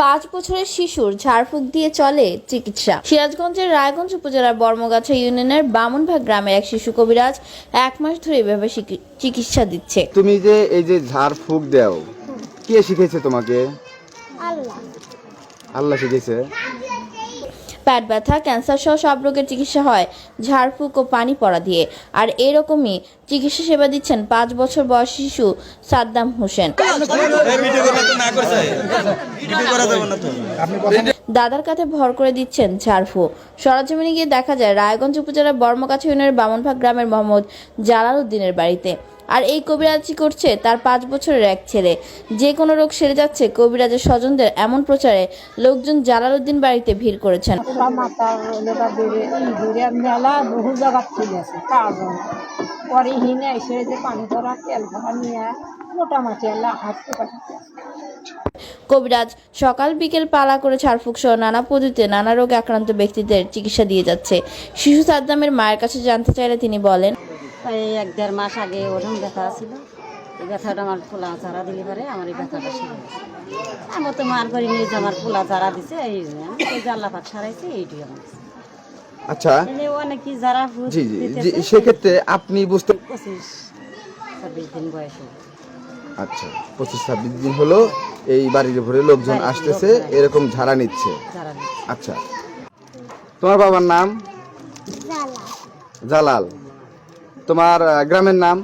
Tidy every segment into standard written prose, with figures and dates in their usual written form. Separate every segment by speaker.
Speaker 1: 5 বছরের শিশুর ঝাড়ফুঁক দিয়ে চলে চিকিৎসা। সিরাজগঞ্জের রায়গঞ্জ উপজেলার বর্মগাছা ইউনিয়নের বামুনভাগ গ্রামের এক শিশু কবিরাজ 1 মাস ধরে এভাবে চিকিৎসা দিচ্ছে।
Speaker 2: তুমি যে এই যে ঝাড়ফুঁক দাও, কে শিখেছে তোমাকে? আল্লাহ শিখেছে।
Speaker 1: পেট ব্যথা, ক্যান্সার সহ সব রোগের চিকিৎসা হয় ঝাড়ফুঁক ও পানি পড়া দিয়ে। আর এরকমই চিকিৎসা সেবা দিচ্ছেন 5 বছর বয়সী শিশু সাদ্দাম হোসেন। দাদার কাঁধে ভর করে দিচ্ছেন ঝাড়ফুঁক। সরজমিনে গিয়ে দেখা যায় রায়গঞ্জ উপজেলার বর্মগাছা ইউনিয়নের বামুনভাগ গ্রামের মোহাম্মদ জালাল উদ্দিনের বাড়িতে। আর এই কবিরাজি করছে তার 5 বছরের এক ছেলে। যে কোনো রোগ সেরে যাচ্ছে কবিরাজের স্বজনদের এমন প্রচারে লোকজন জালাল উদ্দিন বাড়িতে ভিড় করেছেন। কবিরাজ সকাল বিকেল পালা করে ঝাড়ফুঁক সহ নানা পদ্ধতিতে নানা রোগে আক্রান্ত ব্যক্তিদের চিকিৎসা দিয়ে যাচ্ছে। শিশু সাদ্দামের মায়ের কাছে জানতে চাইলে তিনি বলেন,
Speaker 3: এই 1-1.5 মাস আগে ওরকম ব্যথা ছিল। এই ব্যথাটা আমার পোলা চারা দিলে পারে আমার এই ব্যথাটা সেরে গেছে। আমার তো মার করি নিয়ে আমার পোলা চারা দিছে, এই আল্লাহ পাক সারাইছে, এইটুকু আমার।
Speaker 2: আচ্ছা,
Speaker 3: অনেক কি যারা
Speaker 2: জি জি, সেক্ষেত্রে আপনি বুঝতে
Speaker 3: 25-26 দিন বয়স।
Speaker 2: আচ্ছা, 25-26 দিন হলো এই বাড়ির ভরে লোকজন আসতেছে, এরকম ঝাড়া নিচ্ছে। আচ্ছা, তোমার বাবার নাম? জালাল। তোমার গ্রামের নাম?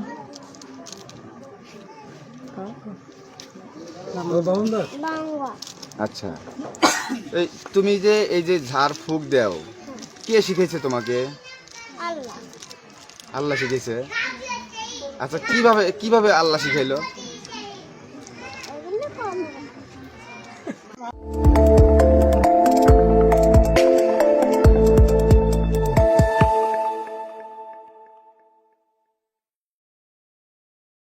Speaker 2: আচ্ছা, এই তুমি যে এই যে ঝাড়ফুঁক দাও, কে শিখেছে তোমাকে? আল্লাহ শিখেছে। আচ্ছা, কিভাবে আল্লাহ শিখাইলো?